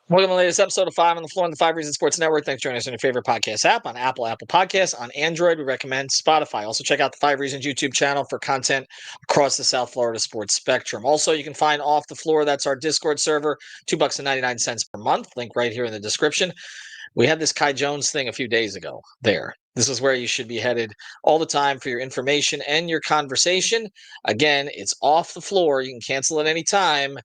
Welcome to the latest episode of Five on the Floor on the Five Reasons Sports Network. Thanks for joining us on your favorite podcast app on Apple Podcasts. On Android, we recommend Spotify. Also, check out the Five Reasons YouTube channel for content across the South Florida sports spectrum. Also, you can find Off the Floor. That's our Discord server, $2.99 per month. Link right here in the description. We had this Kai Jones thing a few days ago there. This is where you should be headed all the time for your information and your conversation. Again, it's Off the Floor. You can cancel at any time,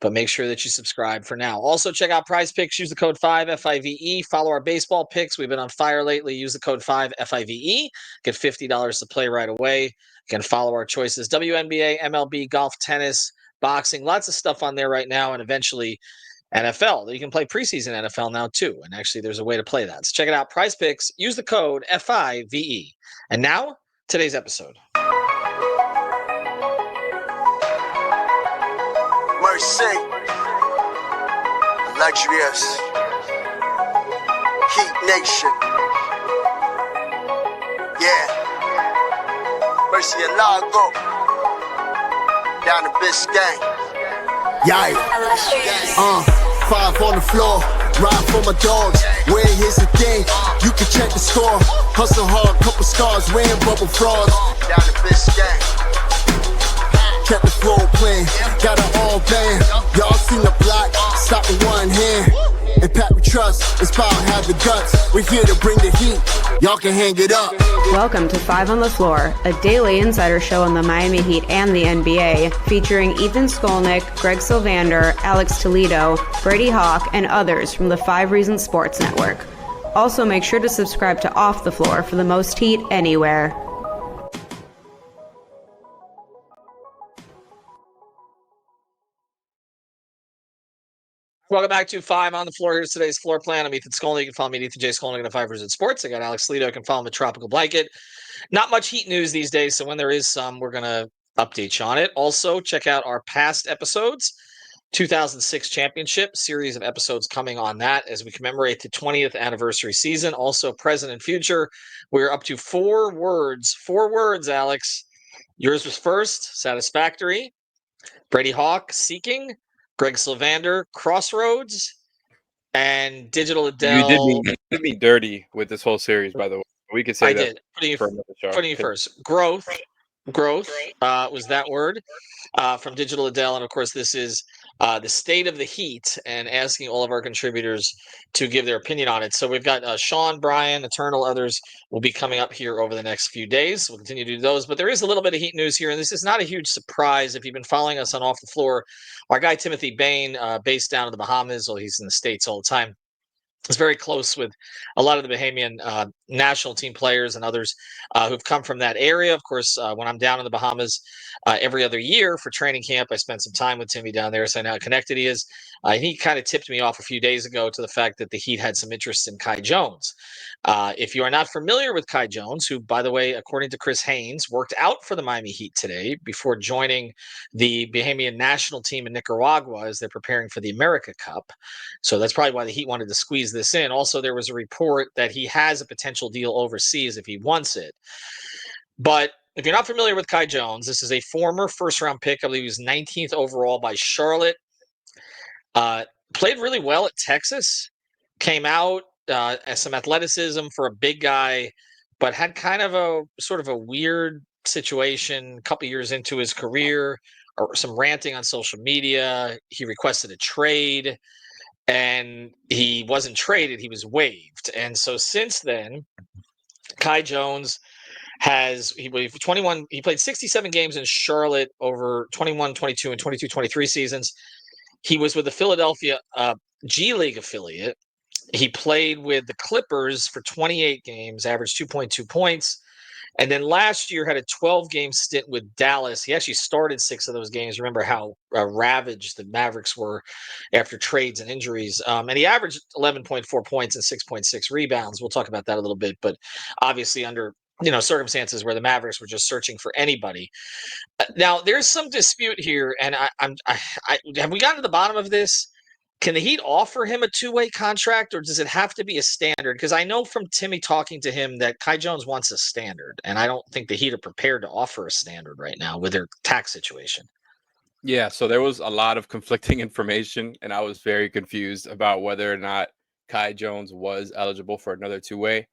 but make sure that you subscribe for now. Also, check out Prize Picks. Use the code 5 FIVE. Follow our baseball picks. We've been on fire lately. Use the code 5 FIVE. Get $50 to play right away. You can follow our choices: WNBA, MLB, golf, tennis, boxing. Lots of stuff on there right now, and eventually NFL. You can play preseason NFL now too. And actually, there's a way to play that. So check it out. Prize Picks. Use the code FIVE. And now, today's episode. Mercy, luxurious, Heat Nation, yeah, Mercy and Lago, down to Biscayne, yeah, five on the floor, ride for my dogs, where here's the thing, you can check the score, hustle hard, couple scars, wearing bubble frogs, down to Biscayne. Kept the floor playing, got it all banned. Y'all seen the block, stop with one hand. And Pat we trust, it's power, have the guts. We're here to bring the heat, y'all can hang it up. Welcome to Five on the Floor, a daily insider show on the Miami Heat and the NBA, featuring Ethan Skolnick, Greg Sylvander, Alex Toledo, Brady Hawk, and others from the Five Reasons Sports Network. Also, make sure to subscribe to Off the Floor for the most heat anywhere. Welcome back to Five on the Floor. Here's today's floor plan. I'm Ethan Skolnick. You can follow me at Ethan J. Skolnick on the Five Reasons Sports. I got Alex Toledo. You can follow him at Tropical Blanket. Not much heat news these days, so when there is some, we're going to update you on it. Also, check out our past episodes. 2006 championship series of episodes coming on that as we commemorate the 20th anniversary season. Also, present and future. We're up to four words. Four words, Alex. Yours was first, satisfactory. Brady Hawk, seeking. Greg Sylvander, crossroads. And Digital Adele. You did me dirty with this whole series, by the way. We could say I that did. for another show. Putting you first. Growth was that word from Digital Adele. And of course, this is the state of the Heat and asking all of our contributors to give their opinion on it. So we've got Sean, Brian, Eternal, others will be coming up here over the next few days. We'll continue to do those. But there is a little bit of Heat news here. And this is not a huge surprise. If you've been following us on Off the Floor, our guy Timothy Bain, based down in the Bahamas, well, he's in the States all the time. Is very close with a lot of the Bahamian national team players and others who've come from that area. Of course, when I'm down in the Bahamas every other year for training camp, I spend some time with Timmy down there, so I know how connected he is. He kind of tipped me off a few days ago to the fact that the Heat had some interest in Kai Jones. If you are not familiar with Kai Jones, who, by the way, according to Chris Haynes, worked out for the Miami Heat today before joining the Bahamian national team in Nicaragua as they're preparing for the America Cup. So that's probably why the Heat wanted to squeeze this in. Also, there was a report that he has a potential deal overseas if he wants it. But if you're not familiar with Kai Jones, this is a former first-round pick. I believe he was 19th overall by Charlotte. Played really well at Texas. Came out as some athleticism for a big guy, but had kind of a sort of a weird situation a couple years into his career, or some ranting on social media. He requested a trade. And he wasn't traded, he was waived. And so since then, Kai Jones he played 67 games in Charlotte over 21, 22, and 22, 23 seasons. He was with the Philadelphia G League affiliate. He played with the Clippers for 28 games, averaged 2.2 points. And then last year had a 12-game stint with Dallas. He actually started 6 of those games. Remember how ravaged the Mavericks were after trades and injuries. And he averaged 11.4 points and 6.6 rebounds. We'll talk about that a little bit. But obviously under circumstances where the Mavericks were just searching for anybody. Now, there's some dispute here. And have we gotten to the bottom of this? Can the Heat offer him a two-way contract, or does it have to be a standard? Because I know from Timmy talking to him that Kai Jones wants a standard, and I don't think the Heat are prepared to offer a standard right now with their tax situation. Yeah, so there was a lot of conflicting information, and I was very confused about whether or not Kai Jones was eligible for another two-way.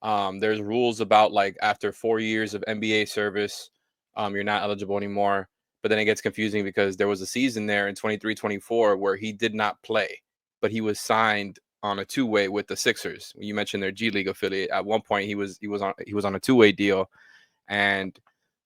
There's rules about like after 4 years of NBA service, you're not eligible anymore. But then it gets confusing because there was a season there in 23-24 where he did not play, but he was signed on a two-way with the Sixers. You mentioned their G League affiliate. At one point, he was on a two-way deal, and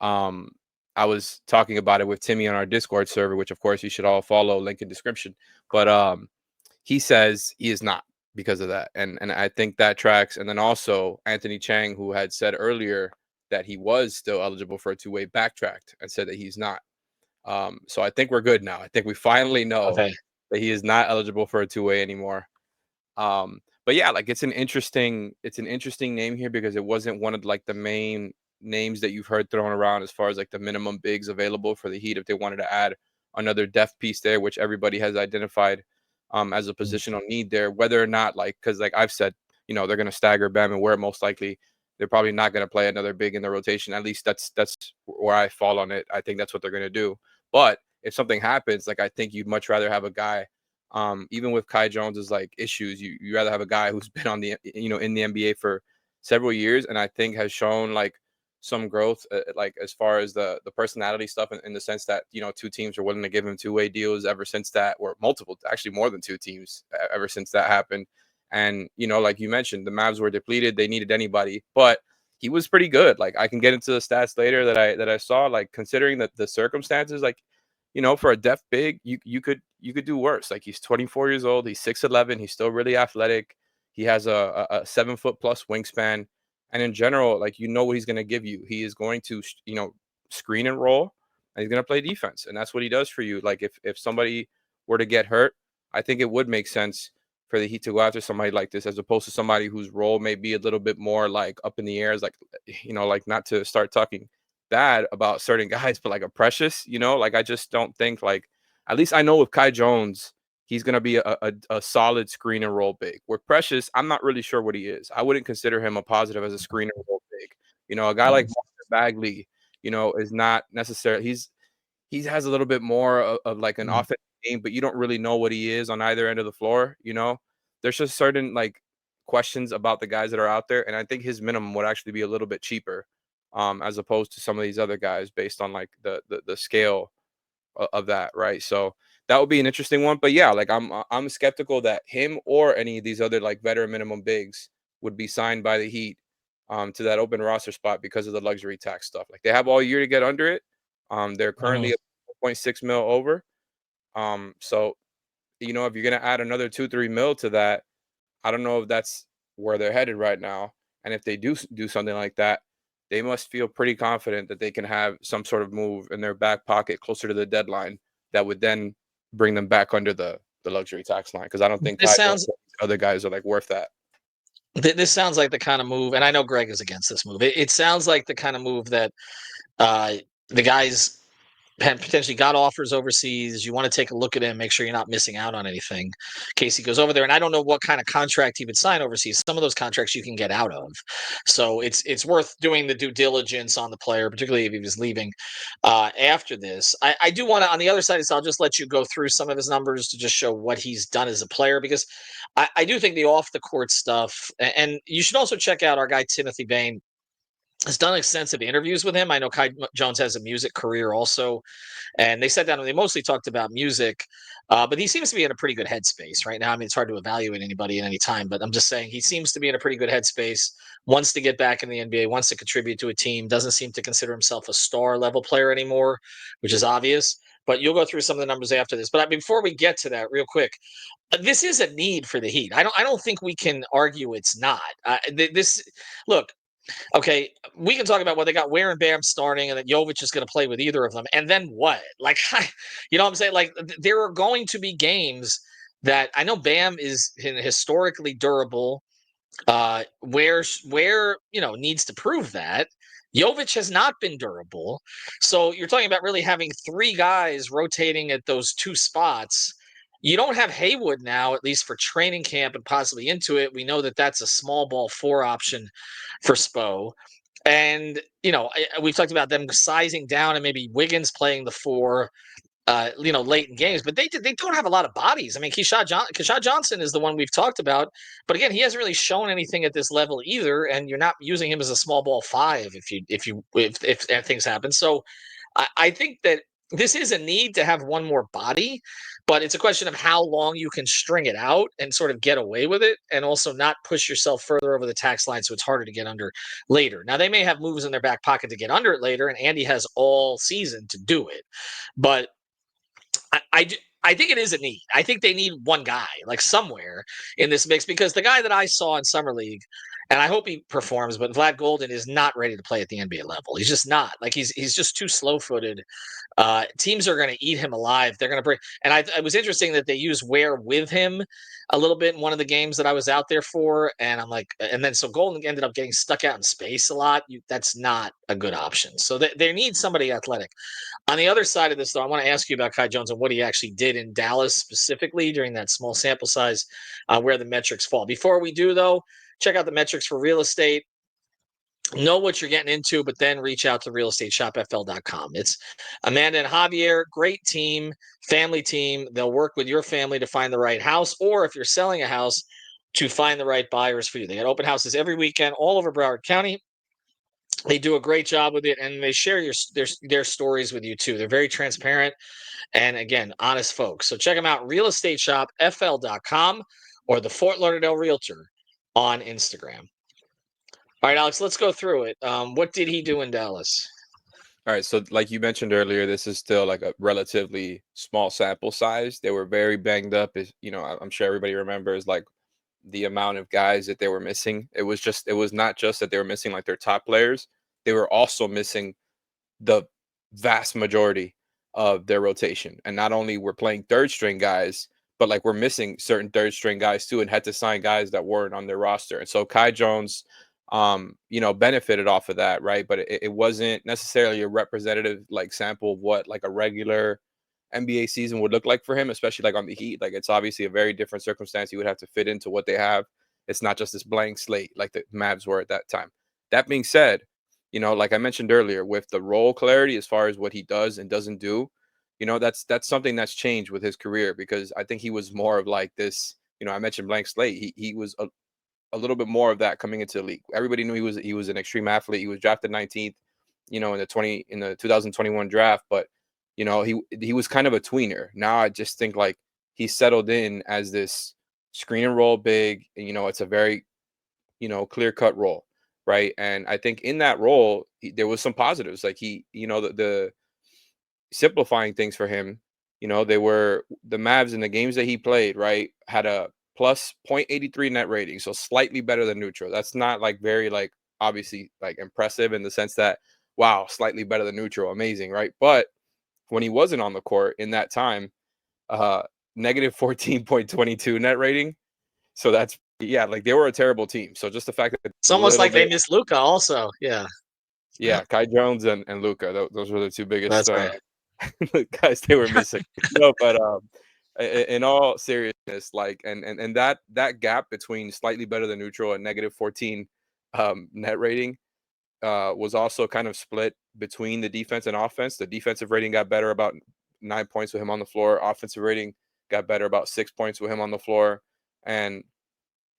um, I was talking about it with Timmy on our Discord server, which of course you should all follow, link in description. But he says he is not because of that. And I think that tracks. And then also Anthony Chang, who had said earlier that he was still eligible for a two-way, backtracked and said that he's not. So I think we're good now. I think we finally know Okay. that he is not eligible for a two-way anymore. But yeah, like it's an interesting name here because it wasn't one of like the main names that you've heard thrown around as far as like the minimum bigs available for the Heat if they wanted to add another depth piece there, which everybody has identified as a positional need there. Whether or not like because like I've said, they're going to stagger Bam and where most likely they're probably not going to play another big in the rotation. At least that's where I fall on it. I think that's what they're going to do. But if something happens, like I think you'd much rather have a guy even with Kai Jones's like issues, you rather have a guy who's been on the in the NBA for several years and I think has shown like some growth like as far as the personality stuff in the sense that two teams are willing to give him two-way deals ever since that, or multiple, actually more than two teams ever since that happened. And like you mentioned, the Mavs were depleted, they needed anybody, but he was pretty good. Like I can get into the stats later that I saw, like considering that the circumstances, like for a depth big, you could do worse. Like he's 24 years old, he's 6'11", he's still really athletic. He has a 7 foot plus wingspan, and in general, like what he's going to give you. He is going to screen and roll, and he's going to play defense, and that's what he does for you. Like if somebody were to get hurt, I think it would make sense for the Heat to go after somebody like this as opposed to somebody whose role may be a little bit more like up in the air. Is like like not to start talking bad about certain guys, but like a Precious, like I just don't think like, at least I know with Kai Jones, he's gonna be a solid screen and roll big. With Precious, I'm not really sure what he is. I wouldn't consider him a positive as a screen and roll big. A guy like Marvin Bagley, is not necessarily he has a little bit more of like an offensive game, but you don't really know what he is on either end of the floor. There's just certain like questions about the guys that are out there, and I think his minimum would actually be a little bit cheaper, as opposed to some of these other guys based on like the scale of that, right? So that would be an interesting one. But yeah, like I'm skeptical that him or any of these other like veteran minimum bigs would be signed by the Heat to that open roster spot because of the luxury tax stuff. Like they have all year to get under it. They're currently 0.6 mil over. So if you're gonna add another 2-3 mil to that, I don't know if that's where they're headed right now. And if they do something like that, they must feel pretty confident that they can have some sort of move in their back pocket closer to the deadline that would then bring them back under the luxury tax line. Because I don't think This sounds other guys are like worth that. this sounds like the kind of move, and I know Greg is against this move. It sounds like the kind of move that the guys had potentially got offers overseas. You want to take a look at him, make sure you're not missing out on anything in case he goes over there. And I don't know what kind of contract he would sign overseas. Some of those contracts you can get out of, so it's worth doing the due diligence on the player, particularly if he was leaving after this. I do want to, on the other side, so I'll just let you go through some of his numbers to just show what he's done as a player, because I do think the off the court stuff, and you should also check out our guy Timothy Bain has done extensive interviews with him. I know Kai Jones has a music career also, and they sat down and they mostly talked about music, but he seems to be in a pretty good headspace right now. I mean, it's hard to evaluate anybody at any time, but I'm just saying he seems to be in a pretty good headspace, wants to get back in the NBA, wants to contribute to a team, doesn't seem to consider himself a star level player anymore, which is obvious. But you'll go through some of the numbers after this. But before we get to that, real quick, this is a need for the Heat. I don't think we can argue it's not. This look, okay, we can talk about what they got Ware and Bam starting and that Jovic is going to play with either of them. And then what? Like, you know what I'm saying? Like, there are going to be games that I know Bam is historically durable, where needs to prove that. Jovic has not been durable. So you're talking about really having three guys rotating at those two spots. You don't have Haywood now, at least for training camp and possibly into it. We know that that's a small ball 4 option for Spo. And, we've talked about them sizing down and maybe Wiggins playing the 4 late in games, but they don't have a lot of bodies. I mean, Keshad Johnson is the one we've talked about, but again, he hasn't really shown anything at this level either. And you're not using him as a small ball 5 if things happen. So I think that this is a need to have one more body, but it's a question of how long you can string it out and sort of get away with it, and also not push yourself further over the tax line so it's harder to get under later. Now, they may have moves in their back pocket to get under it later, and Andy has all season to do it, but I think it is a need. I think they need one guy, like somewhere in this mix, because the guy that I saw in summer league, and I hope he performs, but Vlad Golden is not ready to play at the NBA level. He's just not. Like he's just too slow footed. Teams are going to eat him alive. They're going to bring. And it was interesting that they used Ware with him a little bit in one of the games that I was out there for, and I'm like, and then so Golden ended up getting stuck out in space a lot. That's not a good option. So they need somebody athletic. On the other side of this, though, I want to ask you about Kai Jones and what he actually did in Dallas specifically during that small sample size, where the metrics fall. Before we do, though, check out the metrics for real estate. Know what you're getting into, but then reach out to realestateshopfl.com. It's Amanda and Javier, great team, family team. They'll work with your family to find the right house, or if you're selling a house, to find the right buyers for you. They got open houses every weekend all over Broward County. They do a great job with it, and they share their stories with you too. They're very transparent and, again, honest folks. So check them out, realestateshopfl.com or the Fort Lauderdale Realtor on Instagram. All right, Alex, let's go through it. What did he do in Dallas? All right, so like you mentioned earlier, this is still like a relatively small sample size. They were very banged up. I'm sure everybody remembers like the amount of guys that they were missing. It was not just that they were missing like their top players. They were also missing the vast majority of their rotation. And not only were playing third string guys, but like we're missing certain third string guys too, and had to sign guys that weren't on their roster. And so Kai Jones, benefited off of that, right? But it wasn't necessarily a representative like sample of what like a regular NBA season would look like for him, especially like on the Heat. Like it's obviously a very different circumstance. He would have to fit into what they have. It's not just this blank slate like the Mavs were at that time. That being said, like I mentioned earlier, with the role clarity as far as what he does and doesn't do, that's something that's changed with his career, because I think he was more of like this. I mentioned blank slate. He was a little bit more of that coming into the league. Everybody knew he was an extreme athlete. He was drafted 19th, in the 2021 draft, but he was kind of a tweener. Now I just think like he settled in as this screen and roll big, and it's a very clear-cut role, right? And I think in that role there was some positives, like the simplifying things for him. They were the Mavs in the games that he played, right, had a plus 0.83 net rating, so slightly better than neutral. That's not like very like obviously like impressive in the sense that wow, slightly better than neutral, amazing, right? But when he wasn't on the court in that time, negative 14.22 net rating. So that's like they were a terrible team. So just the fact that it's almost like they missed Luka also. Yeah, Kai Jones and Luka, those were the two biggest that's right. guys they were missing. No, but in all seriousness, like and that gap between slightly better than neutral and negative 14 net rating was also kind of split between the defense and offense. The defensive rating got better about 9 points with him on the floor. Offensive rating got better about 6 points with him on the floor. And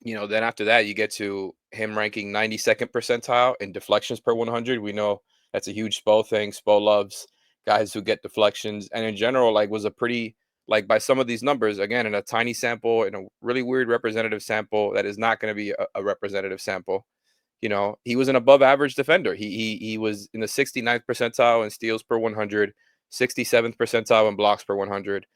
then after that, you get to him ranking 92nd percentile in deflections per 100. We know that's a huge Spo thing. Spo loves guys who get deflections, and in general, like was a pretty, like by some of these numbers, again, in a tiny sample, in a really weird representative sample that is not going to be a representative sample. He was an above average defender. He was in the 69th percentile in steals per 100, 67th percentile in blocks per 100.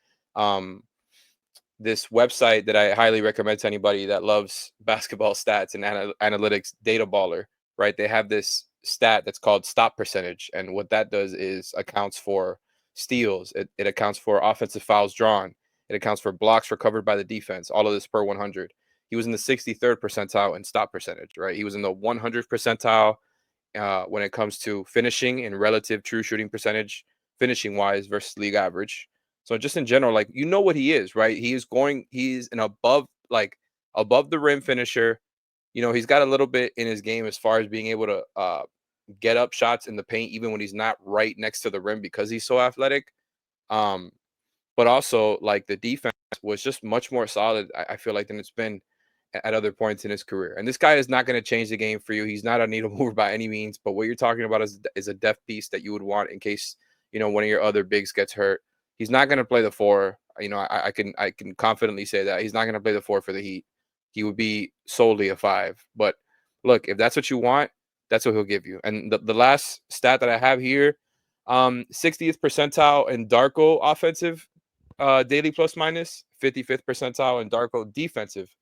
This website that I highly recommend to anybody that loves basketball stats and analytics, Data Baller, right? They have this stat that's called stop percentage. And what that does is accounts for steals. It accounts for offensive fouls drawn. It accounts for blocks recovered by the defense, all of this per 100. He was in the 63rd percentile in stop percentage, right? He was in the 100th percentile when it comes to finishing and relative true shooting percentage, finishing wise versus league average. So just in general, like, what he is, right? He's an above the rim finisher. He's got a little bit in his game as far as being able to get up shots in the paint, even when he's not right next to the rim because he's so athletic. but also like the defense was just much more solid, I feel like, than it's been at other points in his career. And this guy is not going to change the game for you. He's not a needle mover by any means, but what you're talking about is a depth piece that you would want in case, one of your other bigs gets hurt. He's not going to play the 4. I can confidently say that he's not going to play the 4 for the Heat. He would be solely a 5. But look, if that's what you want, that's what he'll give you. And the last stat that I have here, 60th percentile in Darko offensive daily plus minus, 55th percentile in Darko defensive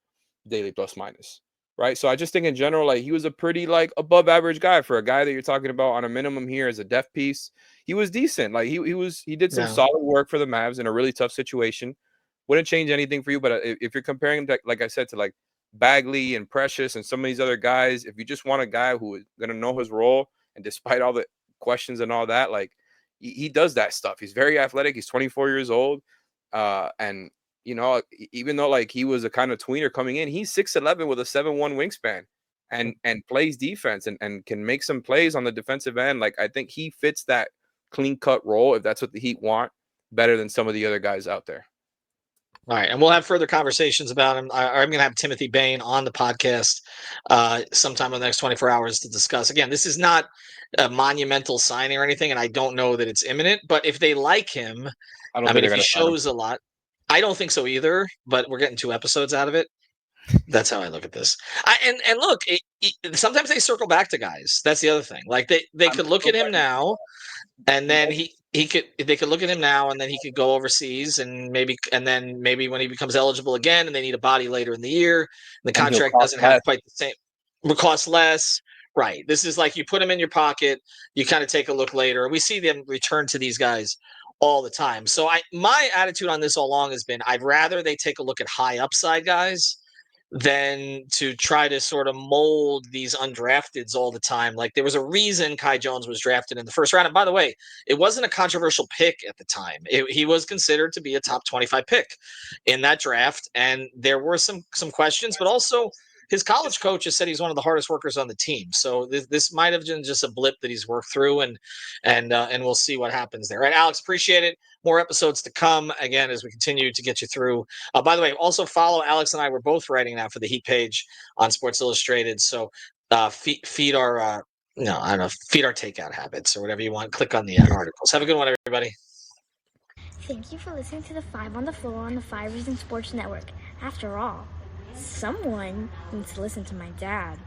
daily plus minus, right? So I just think in general, like, he was a pretty like above average guy for a guy that you're talking about on a minimum here as a depth piece. He was decent. Like he did some solid work for the Mavs in a really tough situation. Wouldn't change anything for you, but if you're comparing him to, like I said, to like Bagley and Precious and some of these other guys, if you just want a guy who is going to know his role, and despite all the questions and all that, like he does that stuff. He's very athletic. He's 24 years old. And even though like he was a kind of tweener coming in, he's 6'11" with a 7'1" wingspan and plays defense and can make some plays on the defensive end. Like, I think he fits that clean cut role, if that's what the Heat want, better than some of the other guys out there. All right, and we'll have further conversations about him. I'm going to have Timothy Bain on the podcast sometime in the next 24 hours to discuss. Again, this is not a monumental signing or anything, and I don't know that it's imminent. But if they like him, I mean, if he shows a lot, I don't think so either. But we're getting 2 episodes out of it. That's how I look at this. And look, sometimes they circle back to guys. That's the other thing. Like they could look at him now, and then they could look at him now, and then he could go overseas, and then maybe when he becomes eligible again, and they need a body later in the year, the contract doesn't have quite the same, will cost less. Right. This is like you put him in your pocket, you kind of take a look later. We see them return to these guys all the time. So my attitude on this all along has been, I'd rather they take a look at high upside guys than to try to sort of mold these undrafteds all the time. Like, there was a reason Kai Jones was drafted in the first round. And by the way, it wasn't a controversial pick at the time. He was considered to be a top 25 pick in that draft. And there were some questions, but also his college coach has said he's one of the hardest workers on the team. So this might have been just a blip that he's worked through, and we'll see what happens there. All right, Alex, appreciate it. More episodes to come, again, as we continue to get you through. By the way, also follow Alex and I. We're both writing now for the Heat page on Sports Illustrated. So feed our feed our takeout habits or whatever you want. Click on the articles. Have a good one, everybody. Thank you for listening to the 5 on the Floor on the 5 Reasons Sports Network. After all, someone needs to listen to my dad.